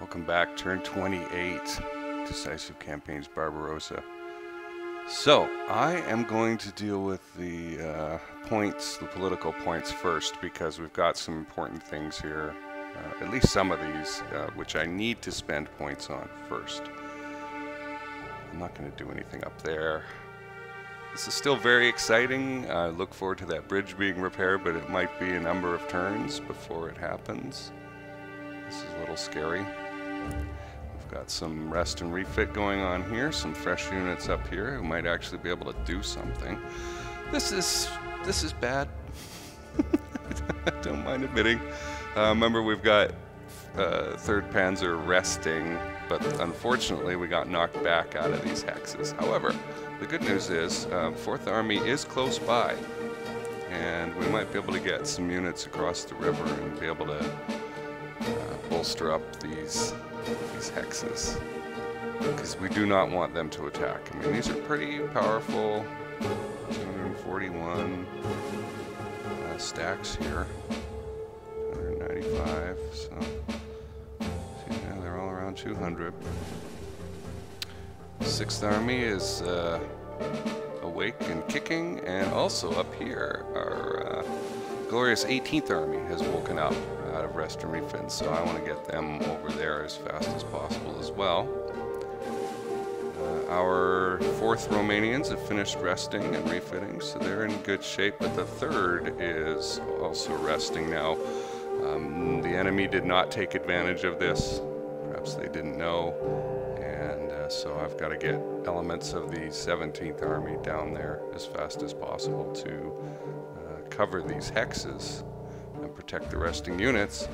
Welcome back, turn 28, Decisive Campaigns Barbarossa. So, I am going to deal with the points, the political points first, because we've got some important things here, at least some of these, which I need to spend points on first. I'm not going to do anything up there. This is still very exciting. I look forward to that bridge being repaired, but it might be a number of turns before it happens. This is a little scary. We've got some rest and refit going on here, some fresh units up here who might actually be able to do something. This is bad. I don't mind admitting. Remember, we've got 3rd Panzer resting, but unfortunately we got knocked back out of these hexes. However, the good news is 4th Army is close by, and we might be able to get some units across the river and be able to bolster up these hexes, because we do not want them to attack. I mean, these are pretty powerful. 241 stacks here, 195, so yeah, they're all around 200. 6th Army is awake and kicking, and also up here our glorious 18th Army has woken up out of rest and refit, so I want to get them over there as fast as possible as well. Our 4th Romanians have finished resting and refitting, so they're in good shape, but the 3rd is also resting now. The enemy did not take advantage of this. Perhaps they didn't know, and so I've got to get elements of the 17th Army down there as fast as possible to cover these hexes and protect the resting units.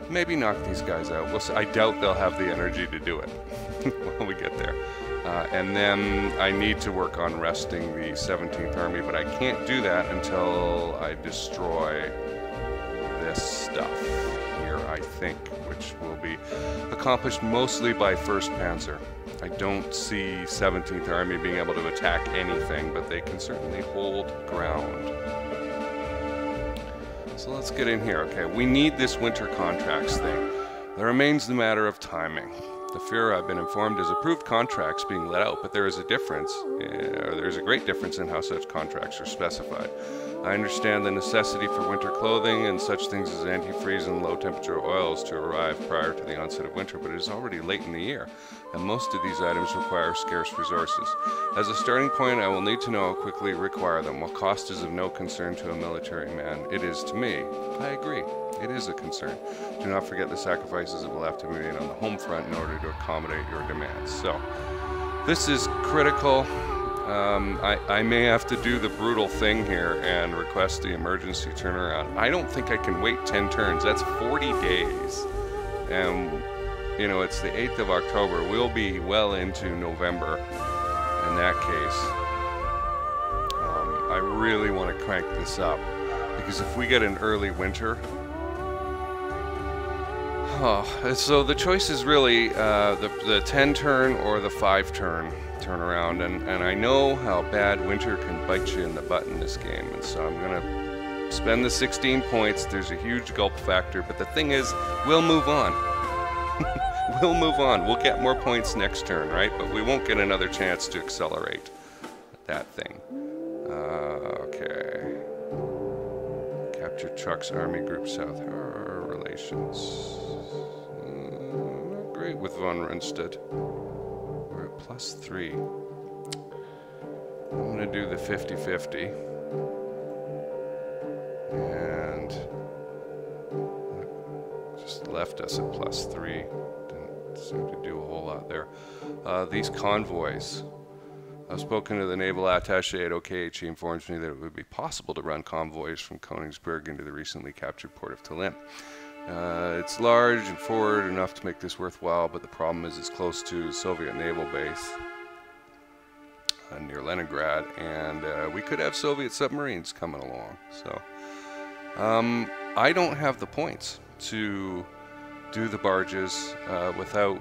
Maybe knock these guys out. We'll see. I doubt they'll have the energy to do it when we get there. And then I need to work on resting the 17th Army, but I can't do that until I destroy this stuff here, I think, which will be accomplished mostly by 1st Panzer. I don't see 17th Army being able to attack anything, but they can certainly hold ground. So let's get in here. Okay, we need this winter contracts thing. There remains the matter of timing. The Fuhrer, I've been informed, has approved contracts being let out, but there is a difference, or there is a great difference in how such contracts are specified. I understand the necessity for winter clothing and such things as antifreeze and low temperature oils to arrive prior to the onset of winter, but it is already late in the year, and most of these items require scarce resources. As a starting point, I will need to know how quickly require them. While cost is of no concern to a military man, it is to me. I agree. It is a concern. Do not forget the sacrifices that will have to be made on the home front in order to accommodate your demands. So, this is critical. I may have to do the brutal thing here and request the emergency turnaround. I don't think I can wait 10 turns. That's 40 days. And, you know, it's the 8th of October. We'll be well into November in that case. I really want to crank this up, because if we get an early winter... so the choice is really the 10 turn or the 5 turn turnaround, and I know how bad winter can bite you in the butt in this game, and so I'm gonna spend the 16 points. There's a huge gulp factor, but the thing is, we'll move on. We'll move on. We'll get more points next turn, right? But we won't get another chance to accelerate that thing. Okay. Captured trucks, Army Group South. Our relations. Not great with von Rundstedt. We're at +3. I'm going to do the 50-50. And just left us at +3. Didn't seem to do a whole lot there. These convoys. I've spoken to the naval attaché at OKH. He informs me that it would be possible to run convoys from Königsberg into the recently captured port of Tallinn. It's large and forward enough to make this worthwhile, but the problem is it's close to Soviet naval base near Leningrad, and we could have Soviet submarines coming along. So I don't have the points to do the barges without...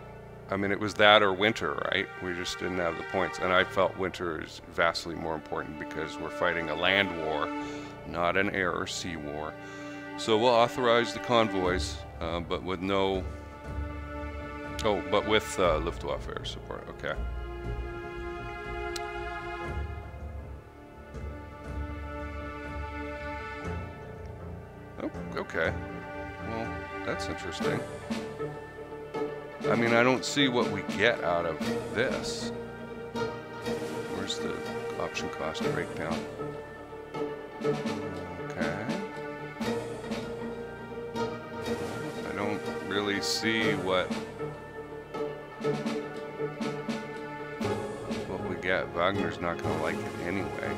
I mean, it was that or winter, right? We just didn't have the points, and I felt winter is vastly more important because we're fighting a land war, not an air or sea war. So we'll authorize the convoys, but with no Oh, but with Luftwaffe air support. Okay. Oh, okay. Well, that's interesting. I mean, I don't see what we get out of this. Where's the option cost breakdown? Okay. I don't really see what we get. Wagner's not going to like it anyway.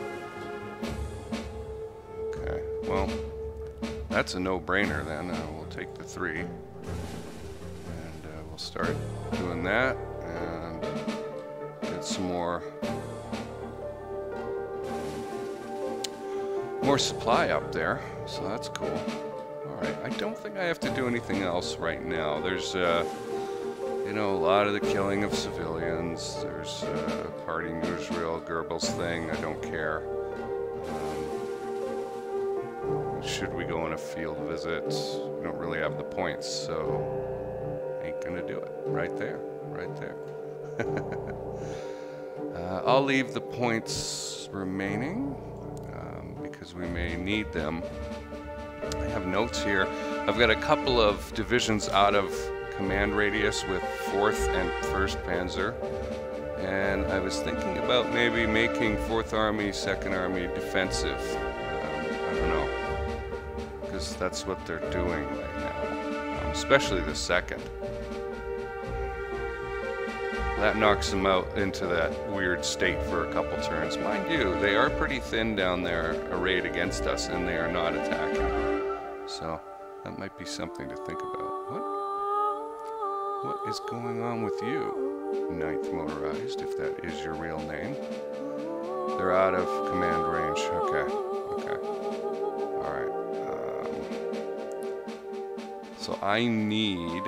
Okay, well, that's a no-brainer then. We'll take the 3. And we'll start doing that and get some more supply up there. So that's cool. Alright, I don't think I have to do anything else right now. There's, you know, a lot of the killing of civilians. There's parting Israel, Goebbels thing. I don't care. Should we go on a field visit? We don't really have the points, so ain't gonna do it. Right there, right there. I'll leave the points remaining because we may need them. I have notes here. I've got a couple of divisions out of command radius with 4th and 1st Panzer, and I was thinking about maybe making 4th Army, 2nd Army defensive. I don't know, because that's what they're doing right now, especially the 2nd. That knocks them out into that weird state for a couple turns. Mind you, they are pretty thin down there arrayed against us, and they are not attacking. So that might be something to think about. What is going on with you, 9th Motorized, if that is your real name? They're out of command range. Okay, okay. Alright. So I need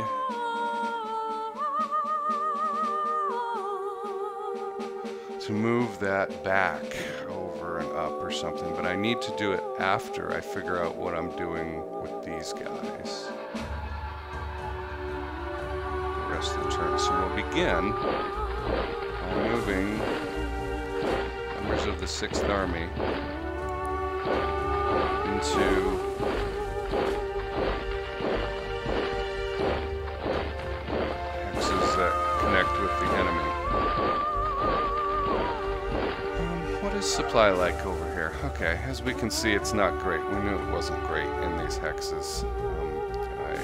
to move that back over and up or something, but I need to do it after I figure out what I'm doing with these guys. The rest of the turn. So we'll begin by moving members of the 6th Army into hexes that connect with the enemy. What is supply like over here? Okay, as we can see, it's not great. We knew it wasn't great in these hexes. I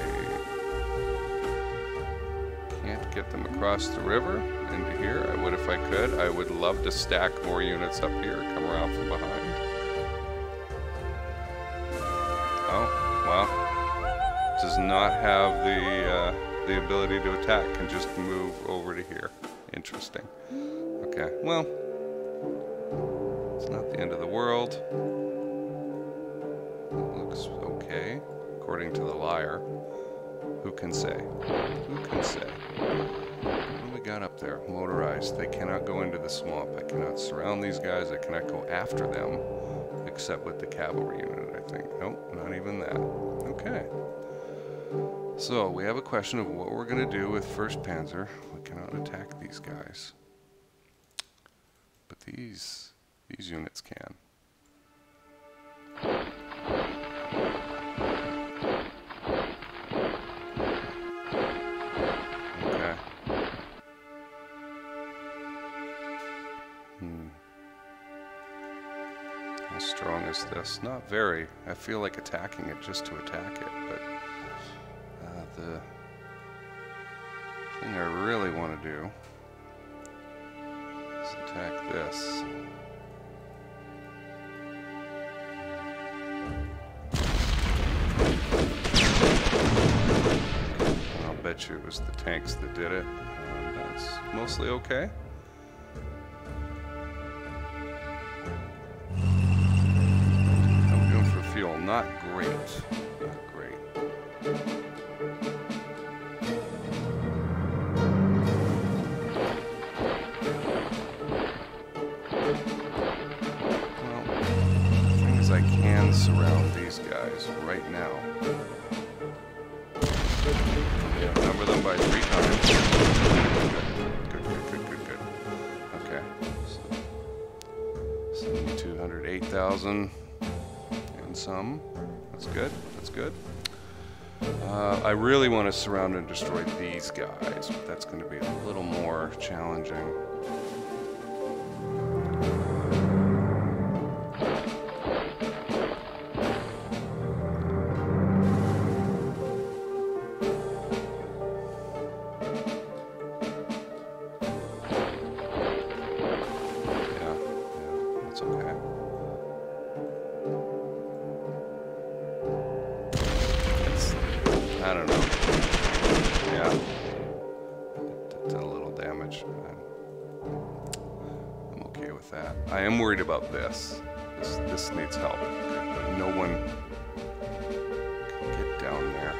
can't get them across the river into here. I would if I could. I would love to stack more units up here, come around from behind. Oh, well. Does not have the ability to attack, can just move over to here. Interesting. Okay, well. It's not the end of the world. It looks okay, according to the liar. Who can say? Who can say? What do we got up there? Motorized. They cannot go into the swamp. I cannot surround these guys. I cannot go after them, except with the cavalry unit, I think. Nope, not even that. Okay. So, we have a question of what we're going to do with 1st Panzer. We cannot attack these guys. But these units can. Okay. How strong is this? Not very. I feel like attacking it just to attack it, but the thing I really want to do is attack this. I'll bet you it was the tanks that did it. That's mostly okay. I'm doing for fuel. Not great. Not great. Well, the thing is I can surround these guys right now. Yeah, number them by 3 times. 1,000 and some. That's good. That's good. I really want to surround and destroy these guys, but that's going to be a little more challenging. I don't know. Yeah. It did a little damage. I'm okay with that. I am worried about this. This needs help. No one can get down there.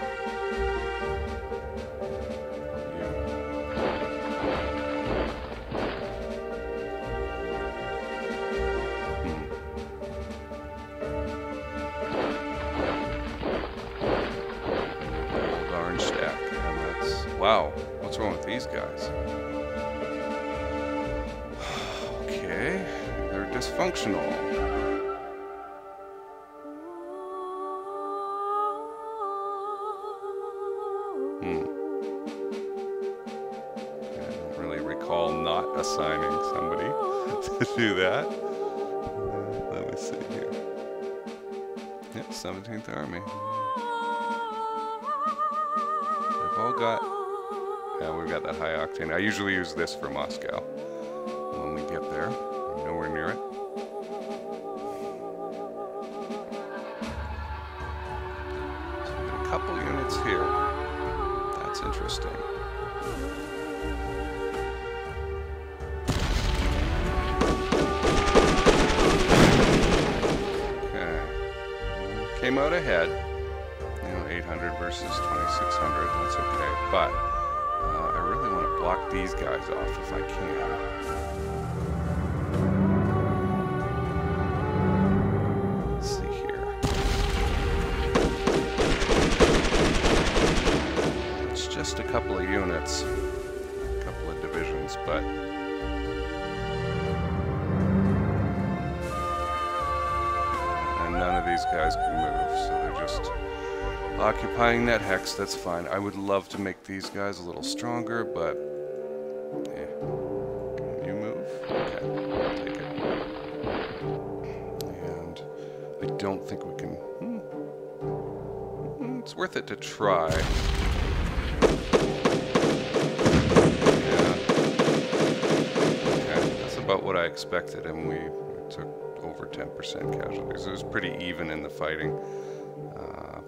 Wow, what's wrong with these guys? Okay, they're dysfunctional. I don't really recall not assigning somebody to do that. Let me see here. Yep, 17th Army. They've all got... Yeah, we've got that high octane. I usually use this for Moscow. When we get there, I'm nowhere near it. So we've got a couple units here. That's interesting. Okay. Came out ahead. You know, 800 versus 2,600. That's okay. But I really want to block these guys off if I can. Let's see here. It's just a couple of units, a couple of divisions, but and none of these guys can move, so they're just occupying that hex. That's fine. I would love to make these guys a little stronger, but yeah. Can you move? Okay, I'll take it. And I don't think we can... It's worth it to try. Yeah. Okay, that's about what I expected, and we took over 10% casualties. It was pretty even in the fighting.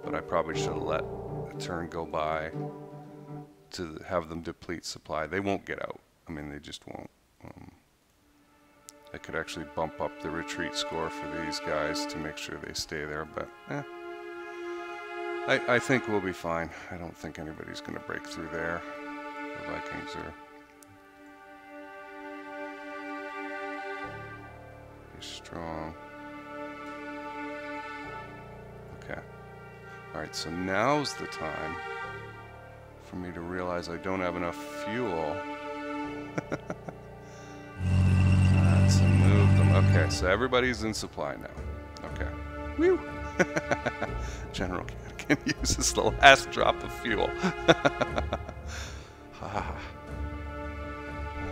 But I probably should have let a turn go by to have them deplete supply. They won't get out. I mean, they just won't. I could actually bump up the retreat score for these guys to make sure they stay there, but I think we'll be fine. I don't think anybody's going to break through there. The Vikings are pretty strong. Okay. Alright, so now's the time for me to realize I don't have enough fuel. Let's move them. Okay, so everybody's in supply now. Okay. Woo! General can use this the last drop of fuel.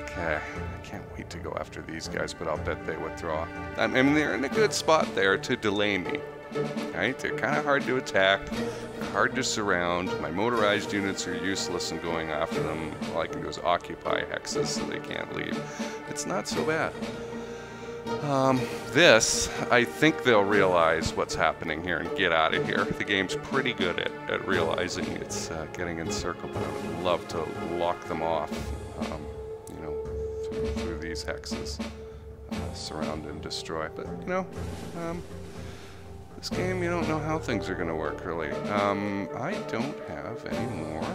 Okay, I can't wait to go after these guys, but I'll bet they withdraw. I mean, they're in a good spot there to delay me. Right? They're kind of hard to attack, hard to surround. My motorized units are useless in going after them. All I can do is occupy hexes so they can't leave. It's not so bad. This, I think they'll realize what's happening here and get out of here. The game's pretty good at realizing it's getting encircled, but I would love to lock them off, you know, through these hexes. Surround and destroy. But, you know, this game, you don't know how things are going to work, really. I don't have any more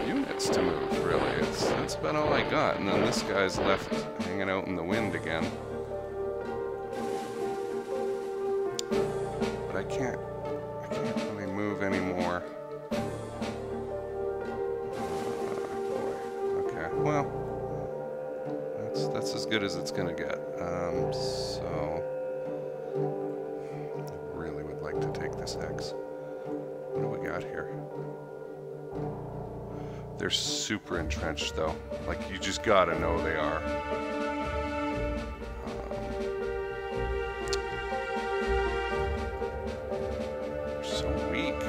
units to move, really. That's about all I got. And then this guy's left hanging out in the wind again. But I can't really move anymore. Boy. Okay, well, that's as good good as it's gonna get. So I really would like to take this X. What do we got here? They're super entrenched though. Like, you just gotta know they are. They're so weak.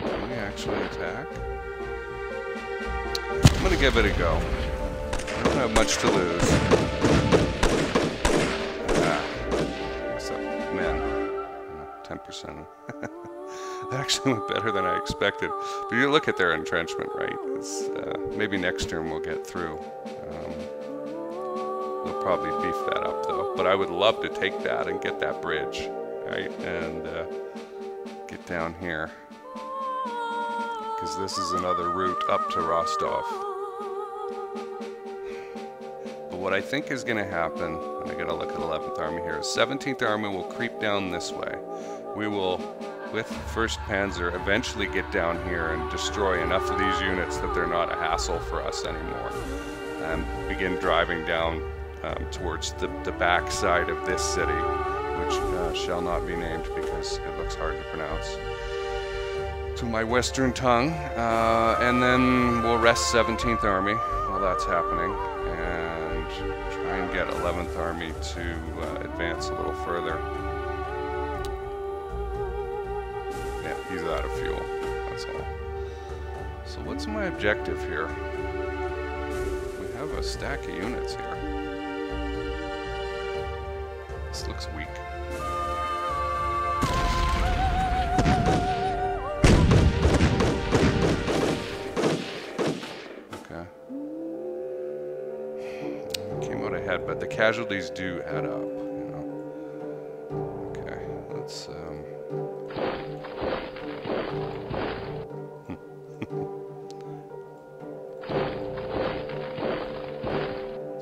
Can we actually attack? I'm gonna give it a go. I don't have much to lose. Except men. 10%. That actually went better than I expected. But you look at their entrenchment, right? It's, maybe next turn we'll get through. They'll probably beef that up though. But I would love to take that and get that bridge, right? And get down here. Because this is another route up to Rostov. But what I think is going to happen, and I got to look at 11th Army here, is 17th Army will creep down this way. We will, with 1st Panzer, eventually get down here and destroy enough of these units that they're not a hassle for us anymore. And begin driving down towards the back side of this city, which shall not be named because it looks hard to pronounce to my Western tongue. And then we'll rest 17th Army while that's happening, and try and get 11th Army to advance a little further. Yeah, he's out of fuel, that's all. So what's my objective here? We have a stack of units here. This looks weak. But the casualties do add up, you know. Okay, let's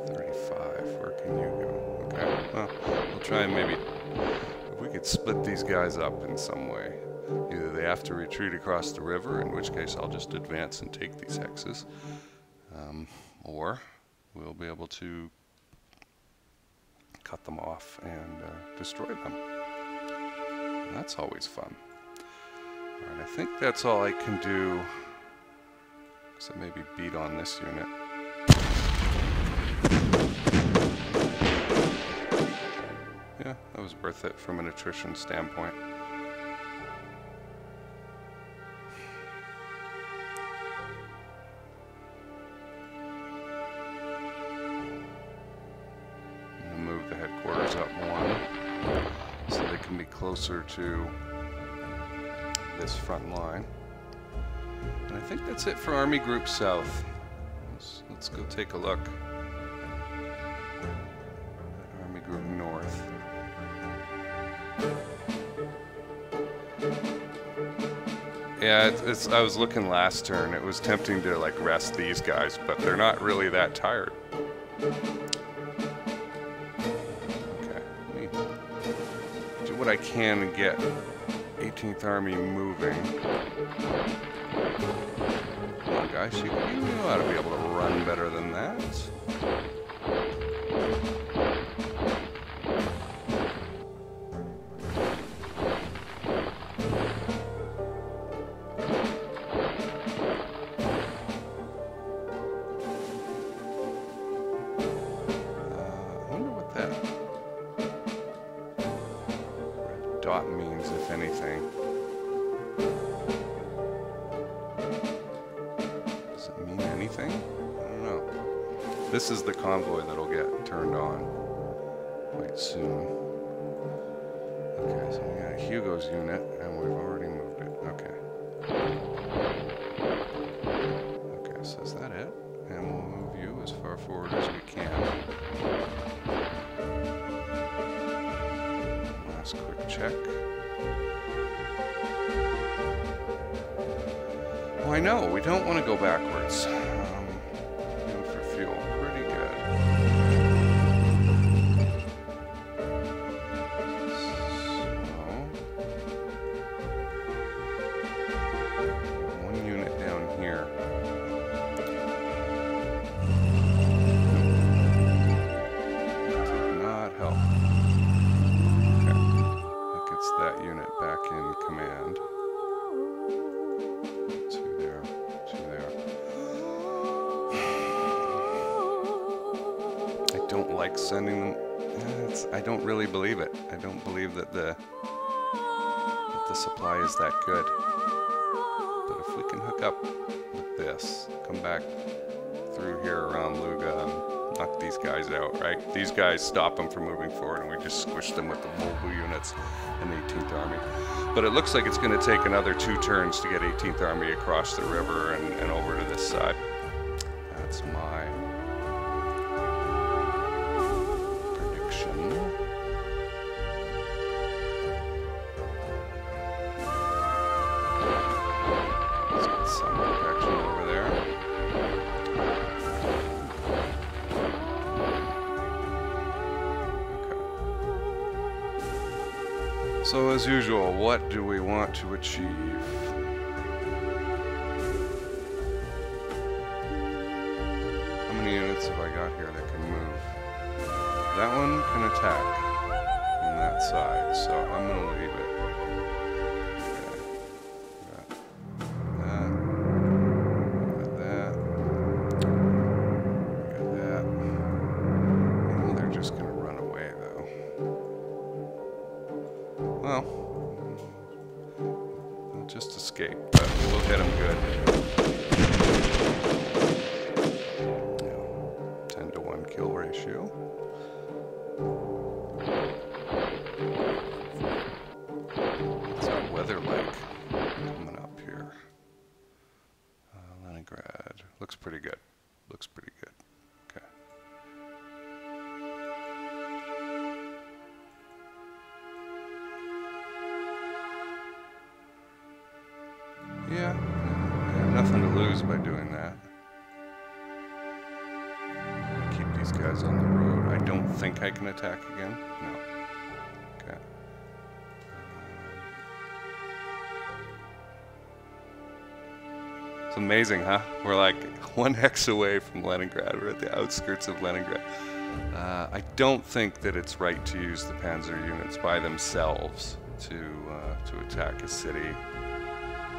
35, where can you go? Okay, well, we'll try and maybe, if we could split these guys up in some way. Either they have to retreat across the river, in which case I'll just advance and take these hexes, or we'll be able to cut them off and destroy them. And that's always fun. Alright, I think that's all I can do. So maybe beat on this unit. Yeah, that was worth it from an attrition standpoint. Closer to this front line. And I think that's it for Army Group South. Let's go take a look at Army Group North. Yeah, I was looking last turn. It was tempting to like rest these guys, but they're not really that tired. What I can and get 18th Army moving. Come on, guys, you ought to be able to run better than that. I wonder what that dot means, if anything. Does it mean anything? I don't know. This is the convoy that'll get turned on quite soon. Okay, so we got Hugo's unit, and we've already moved it. Okay. Okay, so is that it? And we'll move you as far forward as we can. Last quick check. Oh, I know, we don't want to go backwards. Going for fuel, pretty good. So, I don't like sending them. I don't really believe it. I don't believe that the supply is that good. But if we can hook up with this, come back through here around Luga and knock these guys out, right? These guys stop them from moving forward, and we just squish them with the mobile units and the 18th Army. But it looks like it's going to take another 2 turns to get 18th Army across the river and over to this side. That's my prediction. Let's get some action over there. Okay. So as usual, what do we want to achieve? How many units have I got here that can move? That one can attack from that side, so I'm going to leave it. Just escape, but we'll hit him good. 10-to-1 kill ratio. What's our weather like coming up here? Leningrad. Looks pretty good. Looks pretty good. Okay. Yeah, nothing to lose by doing that. Keep these guys on the road. I don't think I can attack again. No. Okay. It's amazing, huh? We're like 1 hex away from Leningrad. We're at the outskirts of Leningrad. I don't think that it's right to use the panzer units by themselves to attack a city.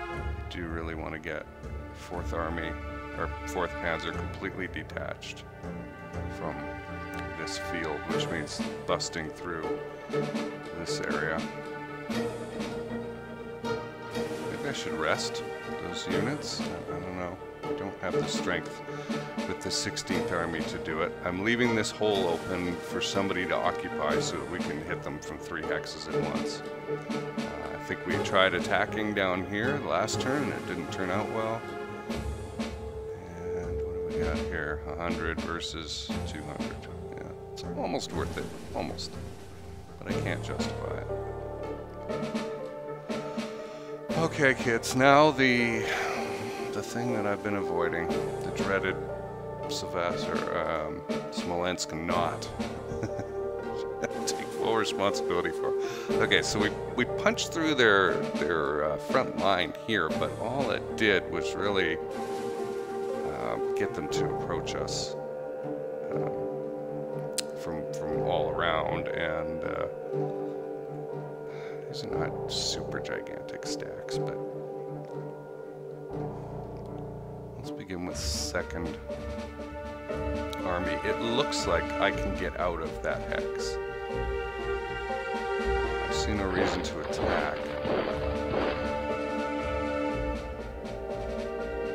I do really want to get 4th Army, or 4th Panzer completely detached from this field, which means busting through this area. Maybe I should rest those units. I don't know. I don't have the strength with the 16th Army to do it. I'm leaving this hole open for somebody to occupy so that we can hit them from 3 hexes at once. I think we tried attacking down here last turn and it didn't turn out well. And what do we got here? 100 versus 200. Yeah, it's almost worth it. Almost. But I can't justify it. Okay, kids. Now the thing that I've been avoiding, the dreaded Smolensk knot. Take full responsibility for. Okay, so we punched through their front line here, but all it did was really get them to approach us from all around, and these are not super gigantic stacks, but let's begin with 2nd Army. It looks like I can get out of that hex. I see no reason to attack.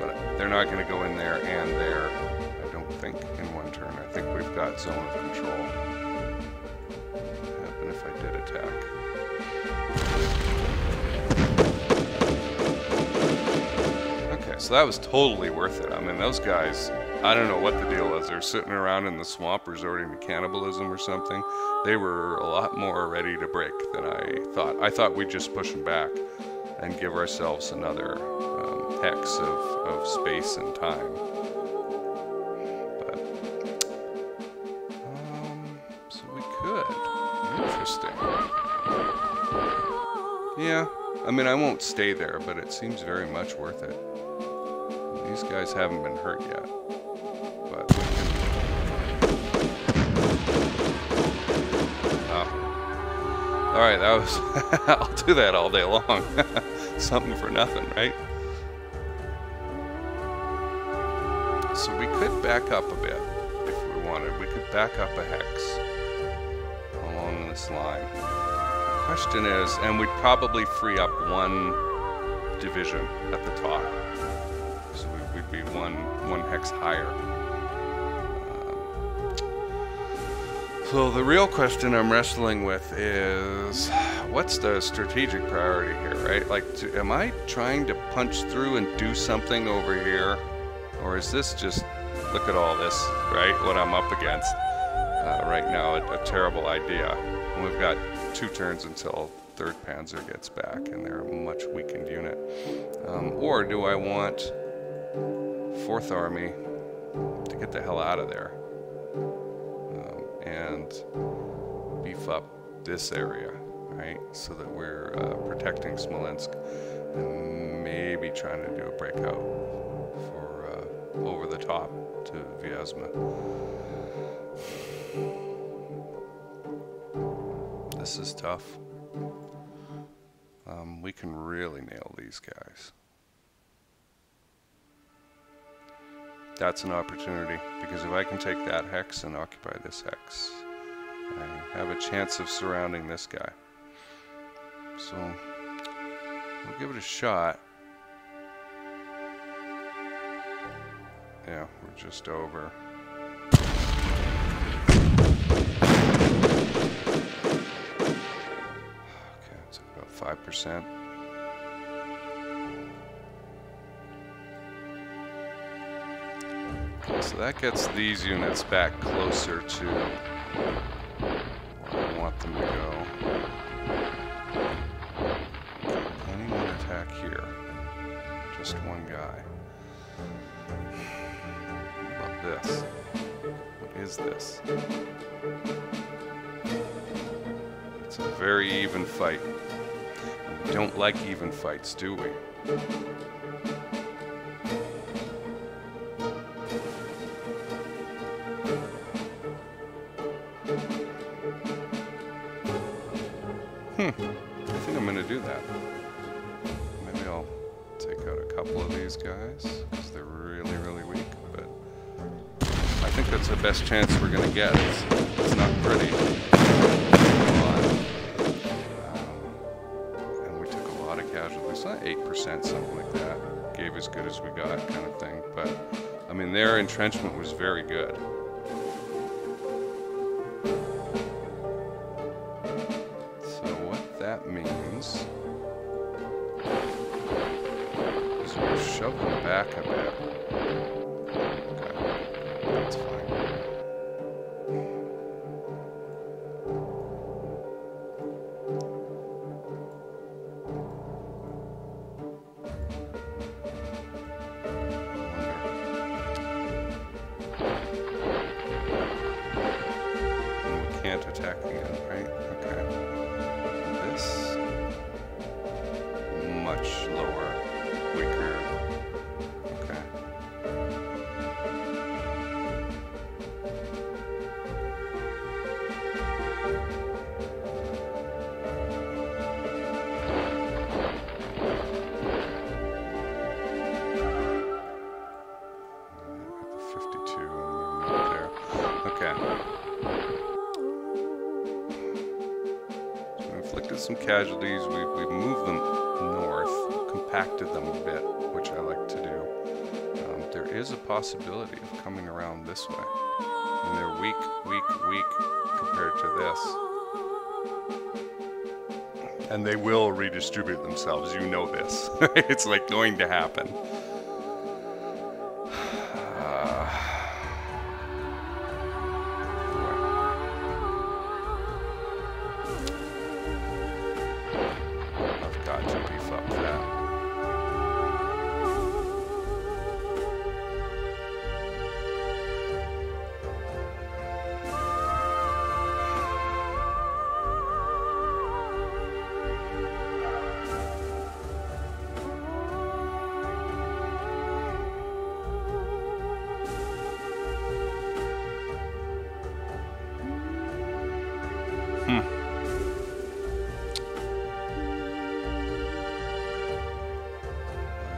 But they're not going to go in there and there, I don't think, in 1 turn. I think we've got zone of control. What would happen if I did attack? Okay, so that was totally worth it. I mean, those guys, I don't know what the deal is. They're sitting around in the swamp resorting to cannibalism or something. They were a lot more ready to break than I thought. I thought we'd just push them back and give ourselves another hex of space and time. But, so we could. Interesting. Yeah, I mean, I won't stay there, but it seems very much worth it. These guys haven't been hurt yet. But alright, that was I'll do that all day long. Something for nothing, right? So we could back up a bit if we wanted. We could back up a hex along this line. The question is, and we'd probably free up one division at the top, so we'd be one hex higher. So the real question I'm wrestling with is, what's the strategic priority here, right? Like, am I trying to punch through and do something over here? Or is this just, look at all this, right? What I'm up against right now, a terrible idea. And we've got 2 turns until 3rd Panzer gets back, and they're a much weakened unit. Or do I want 4th Army to get the hell out of there and beef up this area, right? So that we're protecting Smolensk and maybe trying to do a breakout for over the top to Vyazma. This is tough. We can really nail these guys. That's an opportunity, because if I can take that hex and occupy this hex, I have a chance of surrounding this guy. So we'll give it a shot. Yeah, we're just over. Okay, it's about 5%. So that gets these units back closer to where I want them to go. Anyone attack here? Just one guy. What about this? What is this? It's a very even fight. And we don't like even fights, do we? I think I'm going to do that. Maybe I'll take out a couple of these guys, because they're really, really weak, but I think that's the best chance we're going to get. It's not pretty. And we took a lot of casualties, not 8%, something like that. Gave as good as we got, kind of thing. But, I mean, their entrenchment was very good. That means is we'll shove them back a bit. Okay, that's fine. And we can't attack again, right? Okay. Much lower, weaker. Okay. The 52 and movement there. Okay. So we inflicted some casualties. We moved them north, compacted them a bit, which I like to do. There is a possibility of coming around this way. And they're weak compared to this. And they will redistribute themselves, you know this. It's like going to happen. I've got to beef up that.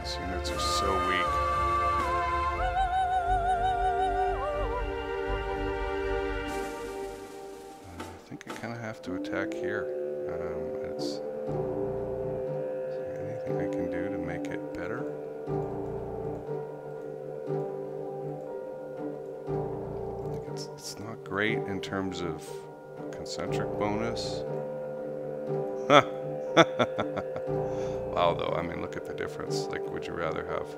These units are so weak. kind of have to attack here. Is there anything I can do to make it better? It's not great in terms of concentric bonus. Huh. Wow, though, I mean, look at the difference. Like, would you rather have...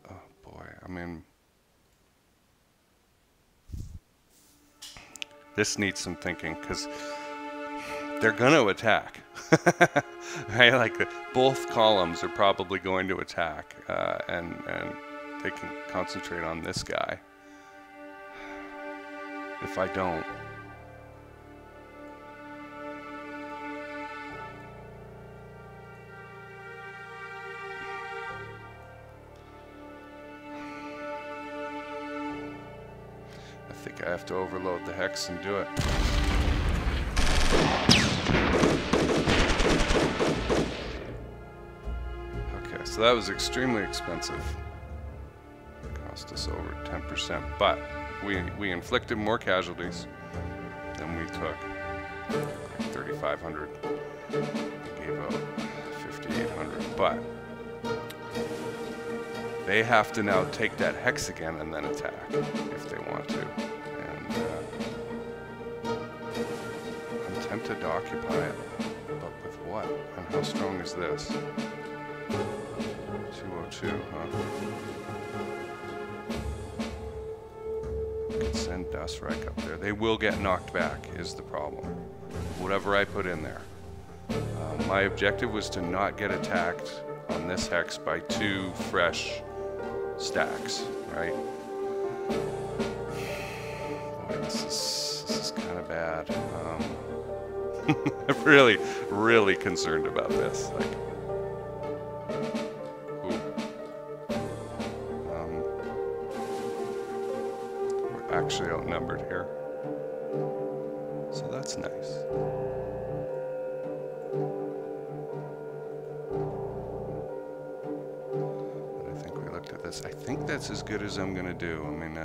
Oh, boy, I mean... This needs some thinking, because they're going to attack. Right? Like, both columns are probably going to attack, and they can concentrate on this guy. If I don't... I think I have to overload the hex and do it. Okay, so that was extremely expensive. It cost us over 10%, but we inflicted more casualties than we took. 3,500. We gave out 5,800, but they have to now take that hex again and then attack if they want to. And I'm tempted to occupy it, but with what? And how strong is this? 202, huh? Send Dust Reich up there. They will get knocked back, is the problem. Whatever I put in there. My objective was to not get attacked on this hex by 2 fresh stacks, right? Boy, this is kind of bad. I'm really concerned about this. Like, actually outnumbered here, so that's nice. But I think we looked at this. I think that's as good as I'm gonna do. I mean,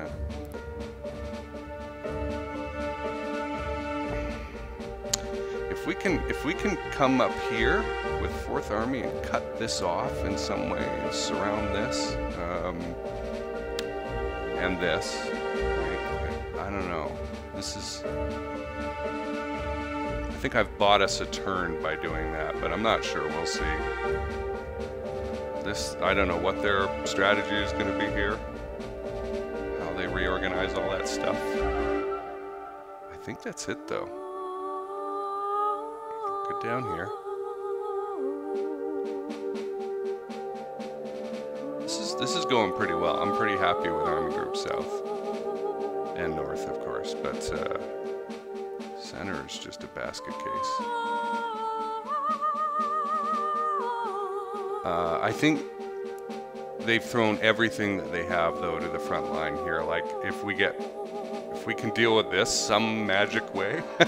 if we can come up here with 4th Army and cut this off in some way and surround this and this. I don't know. This is... I think I've bought us a turn by doing that, but I'm not sure. We'll see. This, I don't know what their strategy is going to be here. How they reorganize all that stuff. I think that's it, though. Go down here. This is going pretty well. I'm pretty happy with Army Group South. And north, of course, but center is just a basket case. I think they've thrown everything that they have, though, to the front line here. Like, if we can deal with this some magic way, I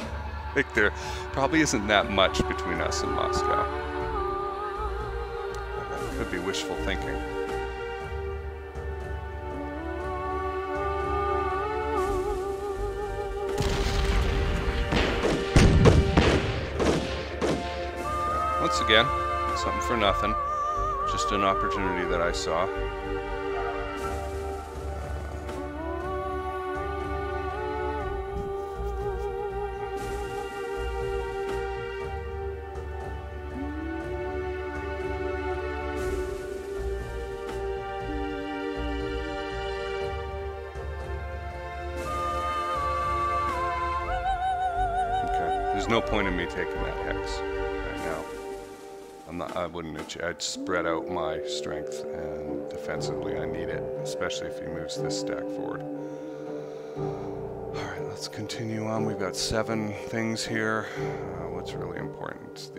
think there probably isn't that much between us and Moscow. That could be wishful thinking. Once again, something for nothing. Just an opportunity that I saw. Okay, there's no point in me taking that hex right now. I'd spread out my strength, and defensively I need it, especially if he moves this stack forward. Alright, let's continue on. We've got 7 things here. What's really important?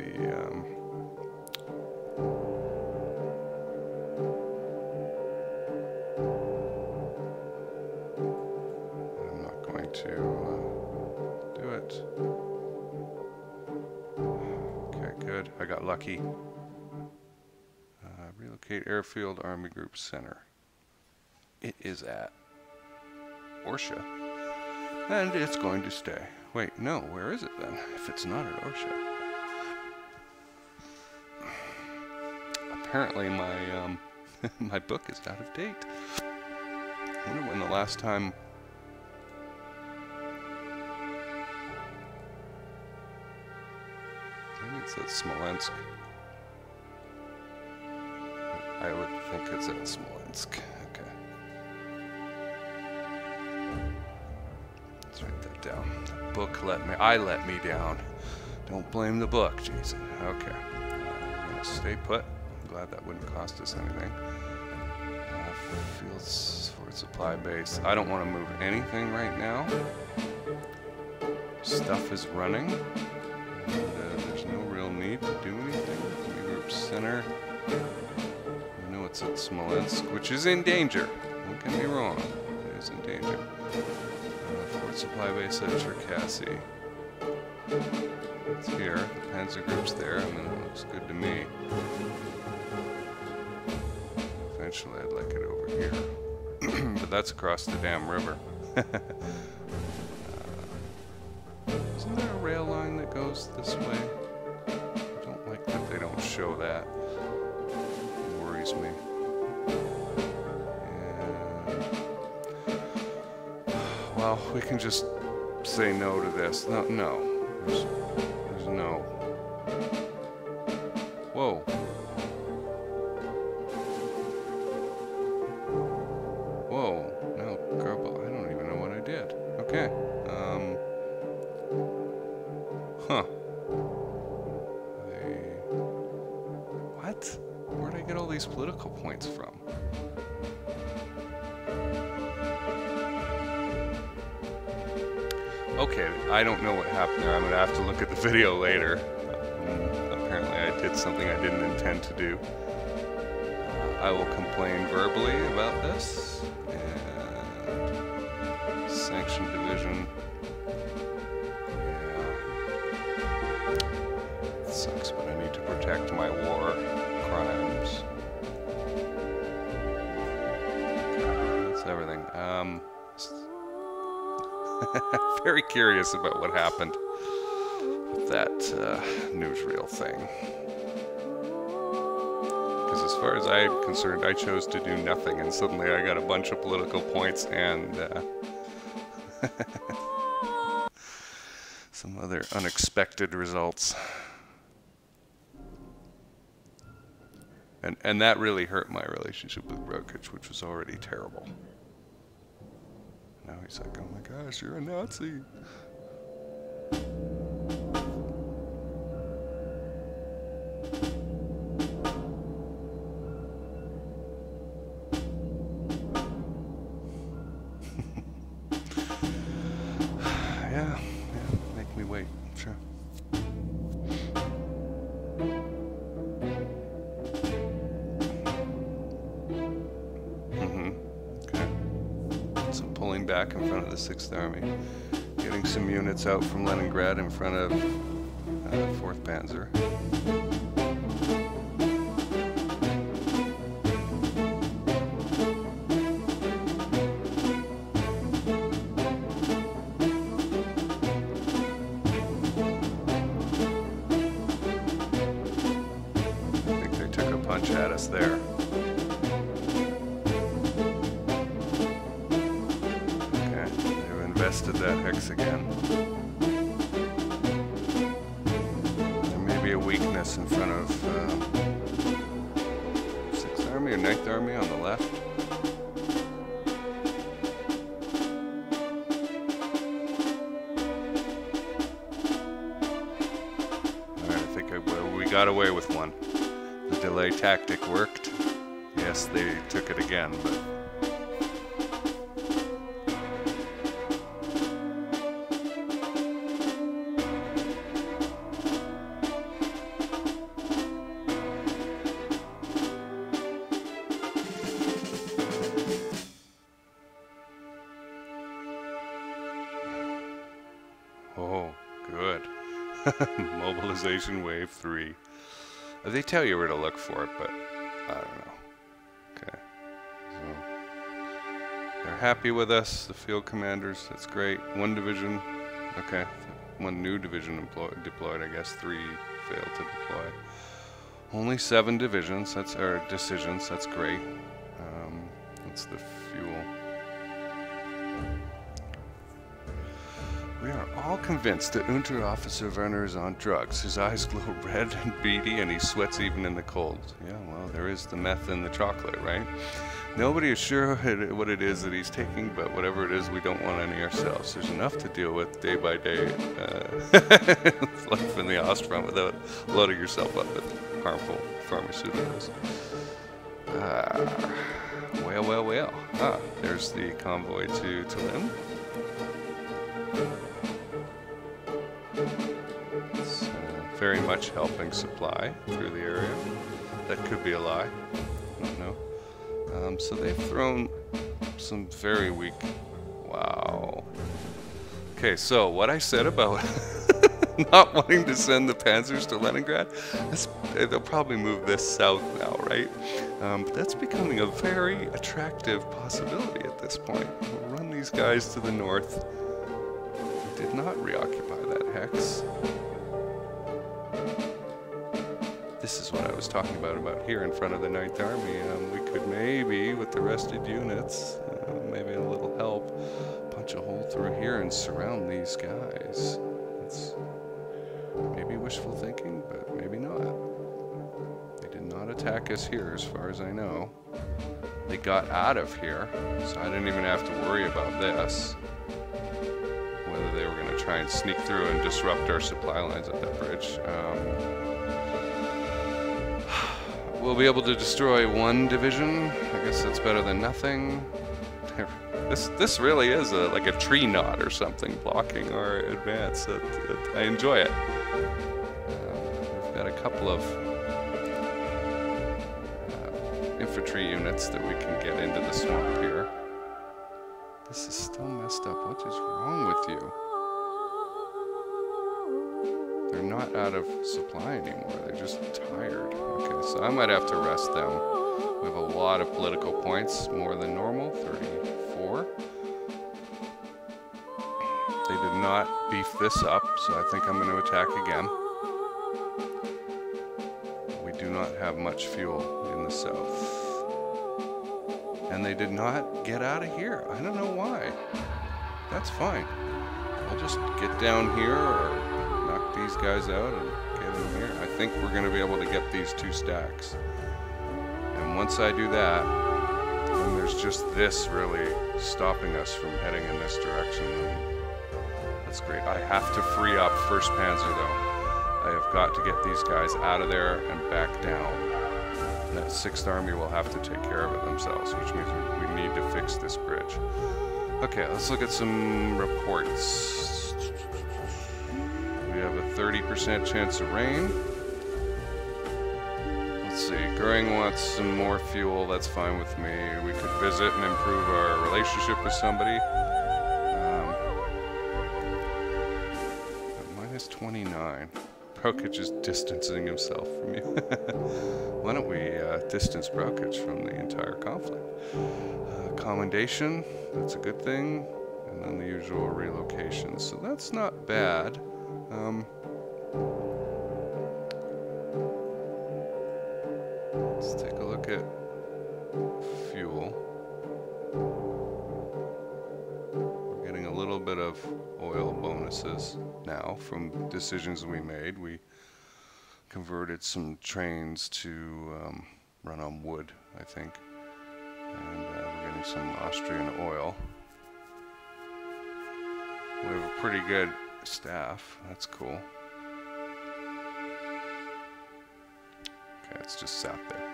I'm not going to do it. Okay, good. I got lucky. Relocate airfield, Army Group Center. it is at Orsha, and it's going to stay. Wait, no, where is it then, if it's not at Orsha? Apparently my my book is out of date. I wonder when the last time... Maybe it's at Smolensk. I would think it's at Smolensk. Okay. Let's write that down. The book I let me down. Don't blame the book, Jason. Okay. We're gonna stay put. I'm glad that wouldn't cost us anything. Fields for supply base. I don't want to move anything right now. Stuff is running. And, there's no real need to do anything. Regroup center. I know it's at Smolensk, which is in danger. Don't get me wrong. It is in danger. Fort supply base at Cherkasy. It's here. The Panzer Group's there. I mean, it looks good to me. Eventually, I'd like it over here. But that's across the damn river. Isn't there a rail line that goes this way? I don't like that they don't show that. It worries me. And, well, we can just say no to this. No. There's no. Whoa. Whoa. No, Garble, I don't even know what I did. Okay. Huh. What? Where'd I get all these political points from? Okay, I don't know what happened there. I'm going to have to look at the video later. Apparently I did something I didn't intend to do. I will complain verbally about this. And Sanction Division. Yeah. It sucks, but I need to protect my war crimes. That's everything. Very curious about what happened with that newsreel thing. Because as far as I'm concerned, I chose to do nothing, and suddenly I got a bunch of political points and some other unexpected results. And that really hurt my relationship with Rokic, which was already terrible. Now he's like, oh my gosh, you're a Nazi. Yeah, make me wait, sure. Back in front of the 6th Army, getting some units out from Leningrad in front of 4th Panzer. I think they took a punch at us there. Invested that hex again. There may be a weakness in front of 6th Army or 9th Army on the left. Alright, I think we got away with one. The delay tactic worked. Yes, they took it again, but oh, good. Mobilization wave 3. They tell you where to look for it, but I don't know. Okay. So happy with us, the field commanders. That's great. One division, okay. One new division deployed, I guess. 3 failed to deploy. Only 7 divisions, or decisions, that's great. That's the fuel. We are all convinced that Unterofficer Werner is on drugs. His eyes glow red and beady, and he sweats even in the cold. Yeah, well, there is the meth in the chocolate, right? Nobody is sure what it is that he's taking, but whatever it is, we don't want any ourselves. There's enough to deal with day by day. Life in the Ostfront without loading yourself up with harmful pharmaceuticals. Well. There's the convoy to Lim. It's very much helping supply through the area. That could be a lie. I don't know. So they've thrown some very weak... Wow. Okay, so what I said about not wanting to send the panzers to Leningrad, they'll probably move this south now, right? But that's becoming a very attractive possibility at this point. We'll run these guys to the north. We did not reoccupy that hex. This is what I was talking about here in front of the 9th Army. We could maybe, with the rested units, maybe a little help, punch a hole through here and surround these guys. It's maybe wishful thinking, but maybe not. They did not attack us here, as far as I know. They got out of here, so I didn't even have to worry about this. Whether they were going to try and sneak through and disrupt our supply lines at that bridge. We'll be able to destroy 1 division. I guess that's better than nothing. This really is like a tree knot or something blocking our advance. I enjoy it. We've got a couple of infantry units that we can get into the swamp here. This is still messed up. What is wrong with you? They're not out of supply anymore. They're just tired. Okay, so I might have to rest them. We have a lot of political points, more than normal, 34. They did not beef this up, so I think I'm going to attack again. We do not have much fuel in the south. And they did not get out of here. I don't know why. That's fine. I'll just get down here or knock these guys out and get in here. I think we're going to be able to get these 2 stacks. And once I do that, then there's just this really stopping us from heading in this direction. That's great. I have to free up 1st Panzer though. I have got to get these guys out of there and back down. And that 6th Army will have to take care of it themselves, which means we need to fix this bridge. Okay, let's look at some reports. We have a 30% chance of rain. Let's see, Goering wants some more fuel, that's fine with me. We could visit and improve our relationship with somebody. Minus 29. Brokich is distancing himself from you. Why don't we distance Brokich from the entire conflict? Commendation, that's a good thing. And then the usual relocation. So that's not bad. Let's take a look at fuel. We're getting a little bit of oil bonuses now from decisions we made. We converted some trains to run on wood, I think. And we're getting some Austrian oil. We have a pretty good staff. That's cool. Okay, it's just south there.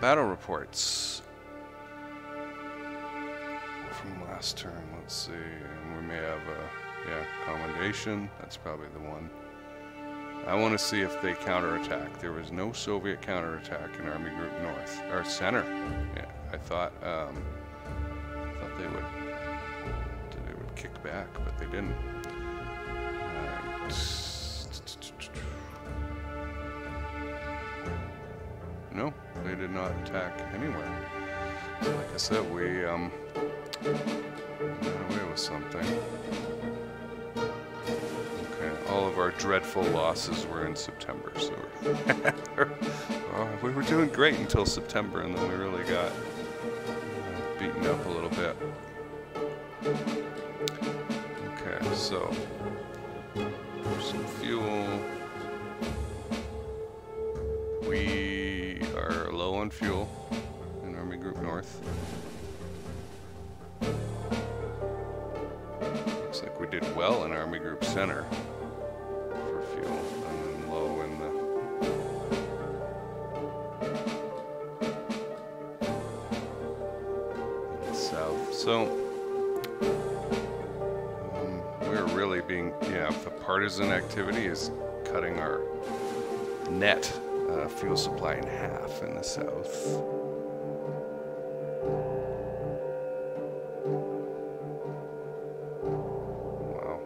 Battle reports from last turn. Let's see. And we may have a commendation. That's probably the one. I want to see if they counterattack. There was no Soviet counterattack in Army Group North or Center. Yeah, I thought they would kick back, but they didn't. No, they did not attack anywhere. Like I said, we got away with something. Okay, all of our dreadful losses were in September, so we were doing great until September, and then we really got beaten up a little bit. Okay, so some fuel. We are low on fuel in Army Group North. Looks like we did well in Army Group Center for fuel, and then low in the south. So we're really being, the partisan activity is cutting our net fuel supply in half in the south. Wow.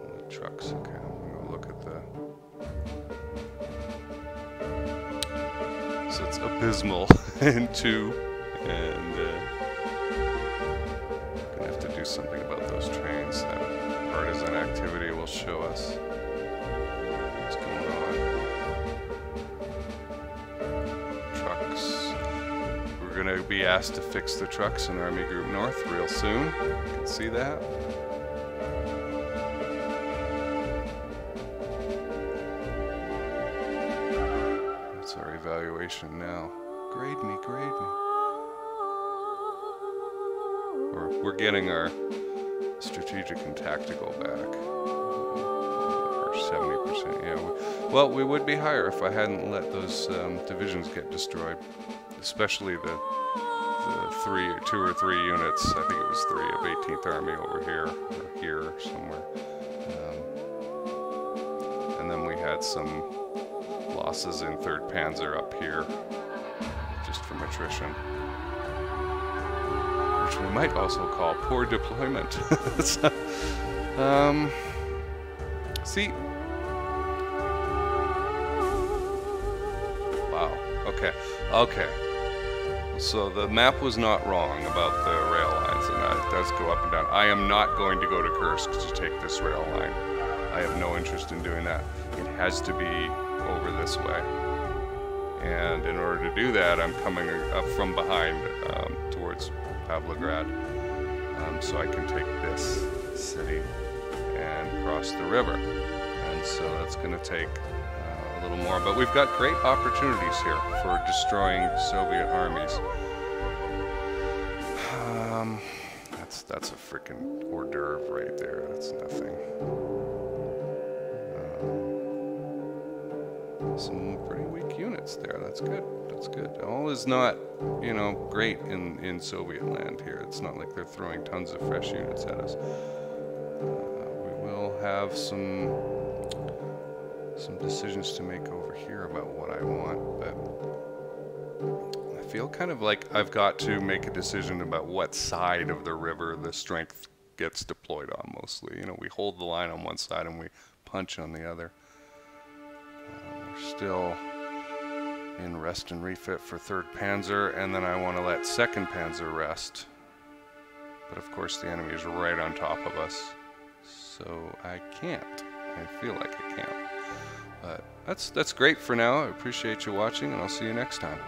And the trucks, okay, I'm gonna look at the... So it's abysmal in 2, and gonna have to do something about those trains. That partisan activity will show us what's going on. Trucks. We're gonna be asked to fix the trucks in Army Group North real soon. You can see that. That's our evaluation now. Grade me, grade me. We're getting our strategic and tactical back. Or 70%, yeah. Well, we would be higher if I hadn't let those divisions get destroyed. Especially the 2 or 3 units, I think it was 3 of 18th Army over here, or here somewhere. And then we had some losses in 3rd Panzer up here, just from attrition. Which we might also call poor deployment. So, see? Wow, okay, okay. So the map was not wrong about the rail lines, and it does go up and down. I am not going to go to Kursk to take this rail line. I have no interest in doing that. It has to be over this way. And in order to do that, I'm coming up from behind towards Pavlograd, so I can take this city and cross the river. And so that's going to take a little more, but we've got great opportunities here for destroying Soviet armies. That's a freaking hors d'oeuvre right there. That's nothing. Some pretty weak units there. That's good. That's good. All is not, great in Soviet land here. It's not like they're throwing tons of fresh units at us. We will have some decisions to make over here about what I want, but I feel kind of like I've got to make a decision about what side of the river the strength gets deployed on mostly. We hold the line on one side and we punch on the other. We're still in rest and refit for 3rd Panzer, and then I want to let 2nd Panzer rest. But of course the enemy is right on top of us, so I can't. I feel like I can't. But that's great for now. I appreciate you watching, and I'll see you next time.